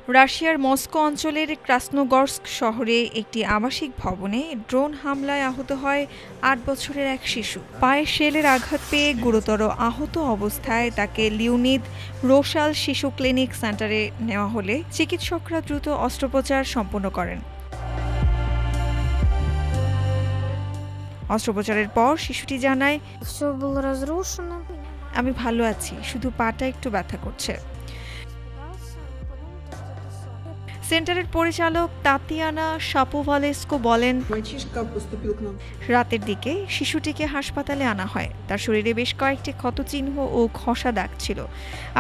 রাশিয়ার মস্কো অঞ্চলের ক্রাসনোগর্স্ক শহরে একটি আবাসিক ভবনে ড্রোন হামলায় আহত হয় ৮ বছরের এক শিশু। পায়ে শেলের আঘাত পেয়ে গুরুতর আহত অবস্থায় তাকে লিওনিদ রোশাল শিশু ক্লিনিক সেন্টারে নেওয়া হলে চিকিৎসকরা দ্রুত অস্ত্রোপচার সম্পন্ন করেন। অস্ত্রোপচারের পর শিশুটি জানায়, আমি ভালো আছি, শুধু পাটা একটু ব্যথা করছে। সেন্টারের পরিচালক তাতিয়ানা শাপোভালেস্কো বলেন, রাতের দিকে শিশুটিকে হাসপাতালে আনা হয়। তার শরীরে বেশ কয়েকটি ক্ষতচিহ্ন ও খসা দাগ ছিল।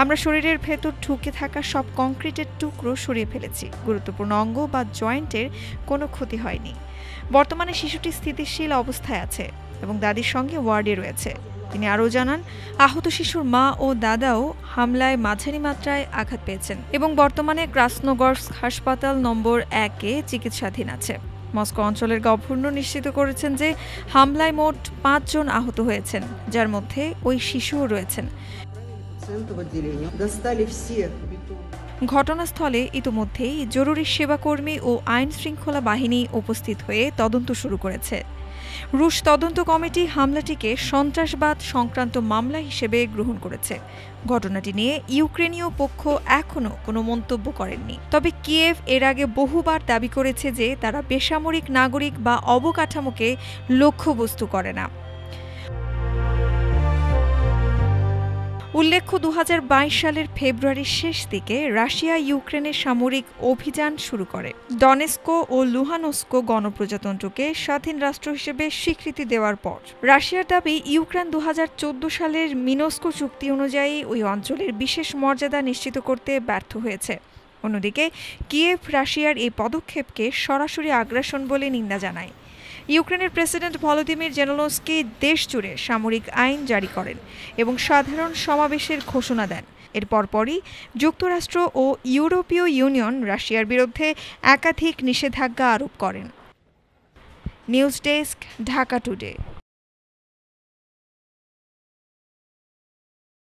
আমরা শরীরের ভেতর ঢুকে থাকা সব কংক্রিটের টুকরো সরিয়ে ফেলেছি। গুরুত্বপূর্ণ অঙ্গ বা জয়েন্টের কোনো ক্ষতি হয়নি। বর্তমানে শিশুটি স্থিতিশীল অবস্থায় আছে এবং দাদির সঙ্গে ওয়ার্ডে রয়েছে। তিনি আরও জানান, আহত শিশুর মা ও দাদাও হামলায় মাঝারি মাত্রায় আঘাত পেয়েছেন এবং বর্তমানে ক্রাসনোগর্স্ক হাসপাতাল নম্বর 1-এ চিকিৎসাধীন আছে। মস্কো অঞ্চলের গভর্নর নিশ্চিত করেছেন যে হামলায় মোট 5 জন আহত হয়েছেন, যার মধ্যে ওই শিশুও রয়েছেন। ঘটনাস্থলে ইতোমধ্যেই জরুরি সেবাকর্মী ও আইন শৃঙ্খলা বাহিনী উপস্থিত হয়ে তদন্ত শুরু করেছে। রুশ তদন্ত কমিটি হামলাটিকে সন্ত্রাসবাদ সংক্রান্ত মামলা হিসেবে গ্রহণ করেছে। ঘটনাটি নিয়ে ইউক্রেনীয় পক্ষ এখনও কোনো মন্তব্য করেননি। তবে কিয়েভ এর আগে বহুবার দাবি করেছে যে তারা বেসামরিক নাগরিক বা অবকাঠামোকে লক্ষ্যবস্তু করে না। উল্লেখ্য, ২০২২ সালের ফেব্রুয়ারির শেষ দিকে রাশিয়া ইউক্রেনের সামরিক অভিযান শুরু করে ডনেস্কো ও লুহানস্কো গণপ্রজাতন্ত্রকে স্বাধীন রাষ্ট্র হিসেবে স্বীকৃতি দেওয়ার পর। রাশিয়ার দাবি, ইউক্রেন ২০১৪ সালের মিনস্কো চুক্তি অনুযায়ী ওই অঞ্চলের বিশেষ মর্যাদা নিশ্চিত করতে ব্যর্থ হয়েছে। অন্যদিকে কিয়েভ রাশিয়ার এই পদক্ষেপকে সরাসরি আগ্রাসন বলে নিন্দা জানায়। ইউক্রেনের প্রেসিডেন্ট ভলোদিমির জেলেনস্কি দেশজুড়ে সামরিক আইন জারি করেন এবং সাধারণ সমাবেশের ঘোষণা দেন। এর পরপরই যুক্তরাষ্ট্র ও ইউরোপীয় ইউনিয়ন রাশিয়ার বিরুদ্ধে একাধিক নিষেধাজ্ঞা আরোপ করেন। News desk, Dhaka today.